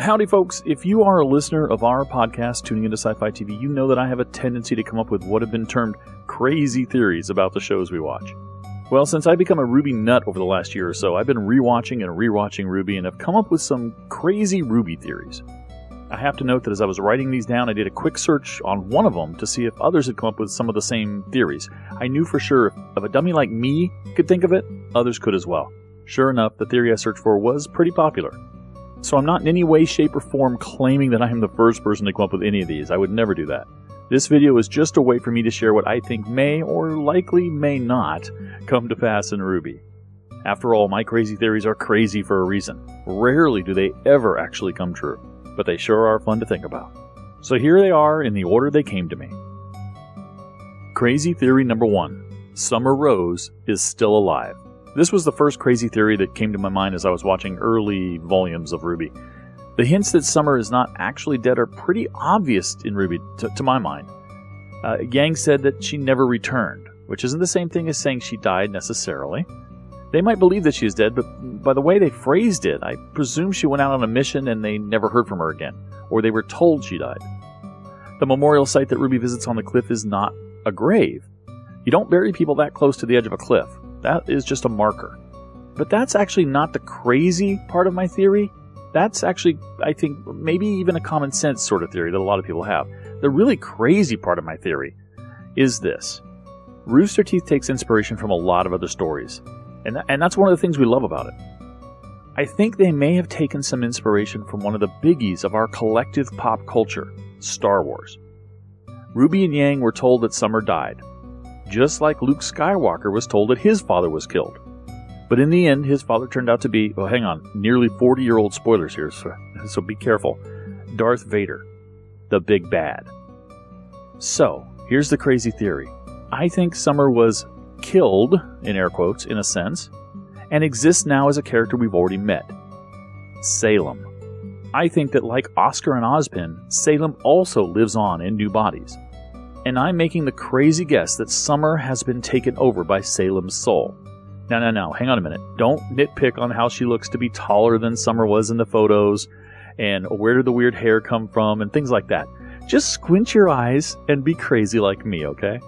Howdy folks, if you are a listener of our podcast, Tuning Into Sci-Fi TV, you know that I have a tendency to come up with what have been termed crazy theories about the shows we watch. Well, since I've become a RWBY nut over the last year or so, I've been rewatching and rewatching RWBY and have come up with some crazy RWBY theories. I have to note that as I was writing these down, I did a quick search on one of them to see if others had come up with some of the same theories. I knew for sure if a dummy like me could think of it, others could as well. Sure enough, the theory I searched for was pretty popular. So I'm not in any way, shape, or form claiming that I am the first person to come up with any of these. I would never do that. This video is just a way for me to share what I think may, or likely may not, come to pass in RWBY. After all, my crazy theories are crazy for a reason. Rarely do they ever actually come true, but they sure are fun to think about. So here they are in the order they came to me. Crazy theory number 1. Summer Rose is still alive. This was the first crazy theory that came to my mind as I was watching early volumes of RWBY. The hints that Summer is not actually dead are pretty obvious in RWBY, to my mind. Yang said that she never returned, which isn't the same thing as saying she died necessarily. They might believe that she is dead, but by the way they phrased it, I presume she went out on a mission and they never heard from her again, or they were told she died. The memorial site that RWBY visits on the cliff is not a grave. You don't bury people that close to the edge of a cliff. That is just a marker. But that's actually not the crazy part of my theory. That's actually, I think, maybe even a common sense sort of theory that a lot of people have. The really crazy part of my theory is this. Rooster Teeth takes inspiration from a lot of other stories. And that's one of the things we love about it. I think they may have taken some inspiration from one of the biggies of our collective pop culture, Star Wars. RWBY and Yang were told that Summer died, just like Luke Skywalker was told that his father was killed. But in the end, his father turned out to be, well, hang on, nearly 40-year-old spoilers here, so be careful, Darth Vader, the big bad. So, here's the crazy theory. I think Summer was killed, in air quotes, in a sense, and exists now as a character we've already met, Salem. I think that like Oscar and Ozpin, Salem also lives on in new bodies. And I'm making the crazy guess that Summer has been taken over by Salem's soul. Now, hang on a minute. Don't nitpick on how she looks to be taller than Summer was in the photos, and where did the weird hair come from, and things like that. Just squint your eyes and be crazy like me, okay?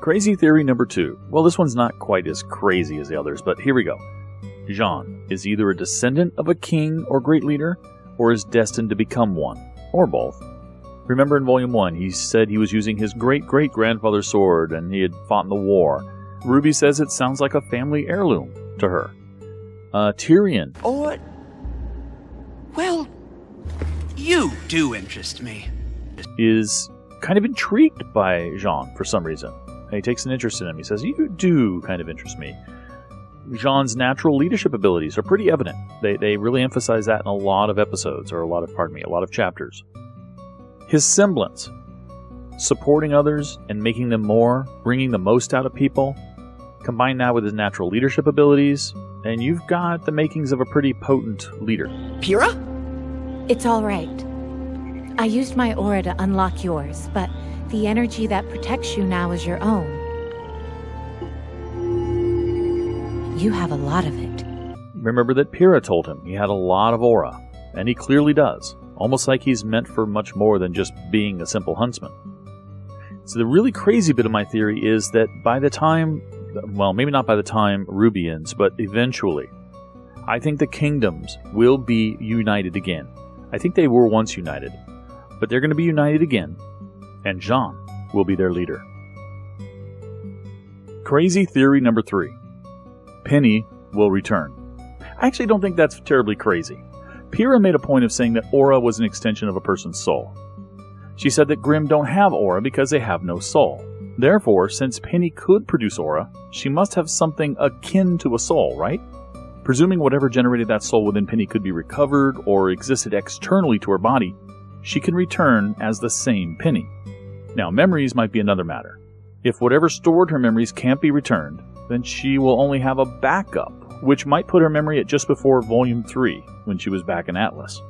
Crazy theory number 2. Well, this one's not quite as crazy as the others, but here we go. Jaune is either a descendant of a king or great leader, or is destined to become one, or both. Remember in Volume 1, he said he was using his great-great-grandfather's sword and he had fought in the war. RWBY says it sounds like a family heirloom to her. Tyrion. Well, you do interest me. Is kind of intrigued by Jaune for some reason. He takes an interest in him. He says, you do kind of interest me. Jaune's natural leadership abilities are pretty evident. They really emphasize that in a lot of episodes, or a lot of chapters. His semblance, supporting others and making them more, bringing the most out of people, combine that with his natural leadership abilities, and you've got the makings of a pretty potent leader. Pyrrha? It's all right. I used my aura to unlock yours, but the energy that protects you now is your own. You have a lot of it. Remember that Pyrrha told him he had a lot of aura, and he clearly does. Almost like he's meant for much more than just being a simple huntsman. So the really crazy bit of my theory is that by the time, well, maybe not by the time RWBY ends, but eventually, I think the kingdoms will be united again. I think they were once united, but they're going to be united again, and Jaune will be their leader. Crazy theory number 3. Penny will return. I actually don't think that's terribly crazy. Pyrrha made a point of saying that aura was an extension of a person's soul. She said that Grimm don't have aura because they have no soul. Therefore, since Penny could produce aura, she must have something akin to a soul, right? Presuming whatever generated that soul within Penny could be recovered or existed externally to her body, she can return as the same Penny. Now, memories might be another matter. If whatever stored her memories can't be returned, then she will only have a backup, which might put her memory at just before Volume 3, when she was back in Atlas.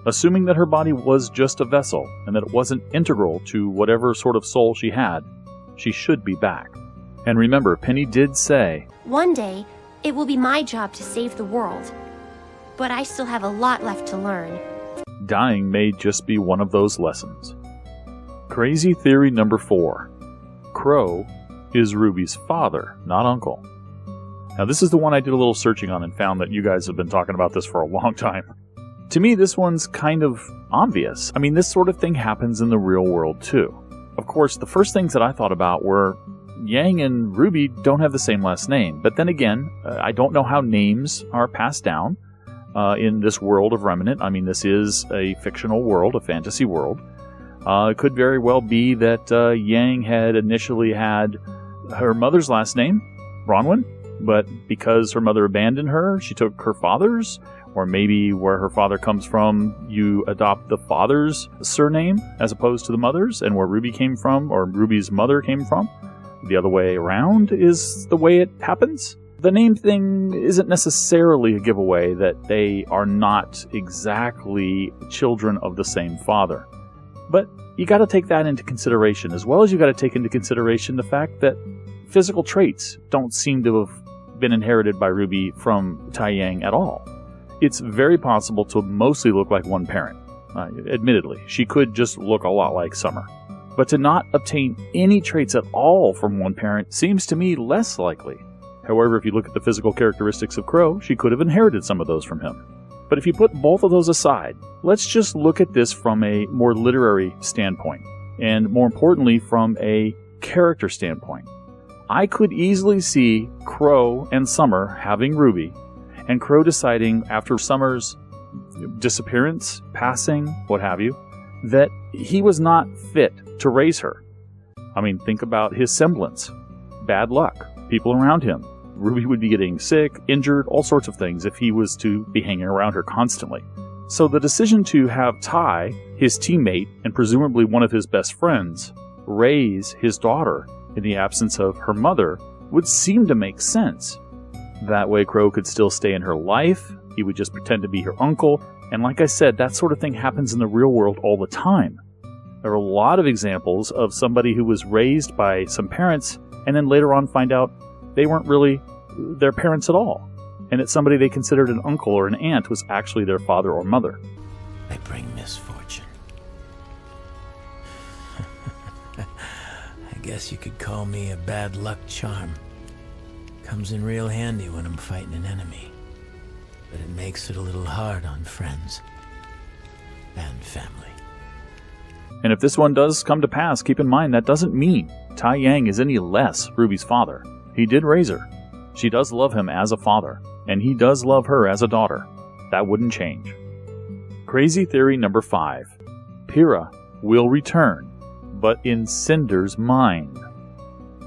Assuming that her body was just a vessel, and that it wasn't integral to whatever sort of soul she had, she should be back. And remember, Penny did say, "One day, it will be my job to save the world. But I still have a lot left to learn. dying may just be one of those lessons. Crazy theory number 4. Crow is Ruby's father, not uncle. Now, this is the one I did a little searching on and found that you guys have been talking about this for a long time. To me, this one's kind of obvious. I mean, this sort of thing happens in the real world, too. Of course, the first things that I thought about were Yang and Ruby don't have the same last name. But then again, I don't know how names are passed down in this world of Remnant. I mean, this is a fictional world, a fantasy world. It could very well be that Yang had initially had her mother's last name, Bronwyn, but because her mother abandoned her, she took her father's. Or maybe where her father comes from, you adopt the father's surname as opposed to the mother's, and where Ruby came from, or Ruby's mother came from. The other way around is the way it happens. The name thing isn't necessarily a giveaway that they are not exactly children of the same father. But you got to take that into consideration, as well as you got to take into consideration the fact that physical traits don't seem to have been inherited by Ruby from Tai Yang at all. It's very possible to mostly look like one parent. Admittedly, she could just look a lot like Summer. But to not obtain any traits at all from one parent seems to me less likely. However, if you look at the physical characteristics of Crow, she could have inherited some of those from him. But if you put both of those aside, let's just look at this from a more literary standpoint, and more importantly, from a character standpoint. I could easily see Crow and Summer having Ruby, and Crow deciding after Summer's disappearance, passing, what have you, that he was not fit to raise her. I mean, think about his semblance. Bad luck. People around him. Ruby would be getting sick, injured, all sorts of things if he was to be hanging around her constantly. So the decision to have Tai, his teammate, and presumably one of his best friends, raise his daughter in the absence of her mother would seem to make sense. That way Crow could still stay in her life, he would just pretend to be her uncle, and like I said, that sort of thing happens in the real world all the time. There are a lot of examples of somebody who was raised by some parents, and then later on find out they weren't really their parents at all, and that somebody they considered an uncle or an aunt was actually their father or mother. I bring misfortune. I guess you could call me a bad luck charm. Comes in real handy when I'm fighting an enemy, but it makes it a little hard on friends and family. And if this one does come to pass, keep in mind that doesn't mean Tai Yang is any less Ruby's father. He did raise her. She does love him as a father, and he does love her as a daughter. That wouldn't change. Crazy theory number 5. Pyrrha will return, but in Cinder's mind.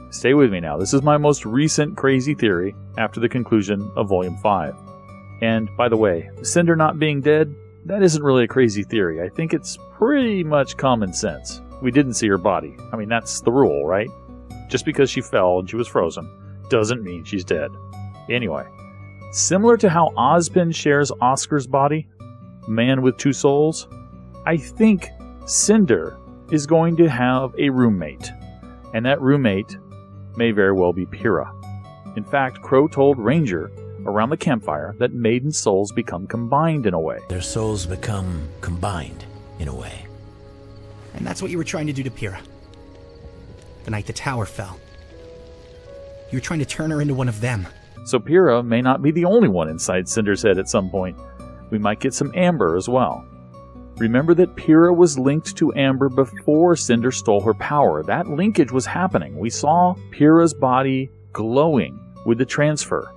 Stay with me now. This is my most recent crazy theory after the conclusion of Volume 5. And, by the way, Cinder not being dead, that isn't really a crazy theory. I think it's pretty much common sense. We didn't see her body. I mean, that's the rule, right? Just because she fell and she was frozen doesn't mean she's dead. Anyway, similar to how Ozpin shares Oscar's body, man with two souls, I think Cinder is going to have a roommate. And that roommate may very well be Pyrrha. In fact, Crow told Ranger around the campfire that maiden souls become combined in a way. Their souls become combined in a way. And that's what you were trying to do to Pyrrha. The night the tower fell. You were trying to turn her into one of them. So Pyrrha may not be the only one inside Cinder's head at some point. We might get some Amber as well. Remember that Pyrrha was linked to Amber before Cinder stole her power. That linkage was happening. We saw Pyrrha's body glowing with the transfer.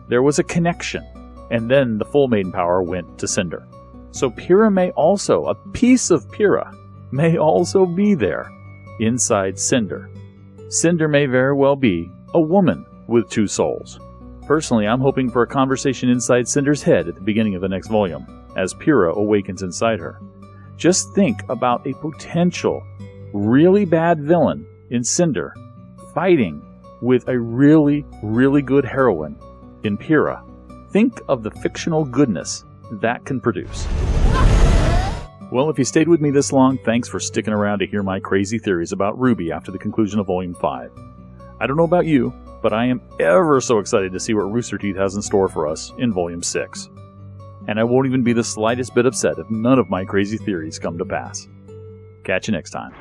There was a connection. And then the full maiden power went to Cinder. So Pyrrha may also, a piece of Pyrrha, may also be there inside Cinder. Cinder may very well be a woman with two souls. Personally, I'm hoping for a conversation inside Cinder's head at the beginning of the next volume, as Pyrrha awakens inside her. Just think about a potential really bad villain in Cinder fighting with a really, really good heroine in Pyrrha. Think of the fictional goodness that can produce. Well, if you stayed with me this long, thanks for sticking around to hear my crazy theories about RWBY after the conclusion of Volume 5. I don't know about you, but I am ever so excited to see what Rooster Teeth has in store for us in Volume 6. and I won't even be the slightest bit upset if none of my crazy theories come to pass. Catch you next time.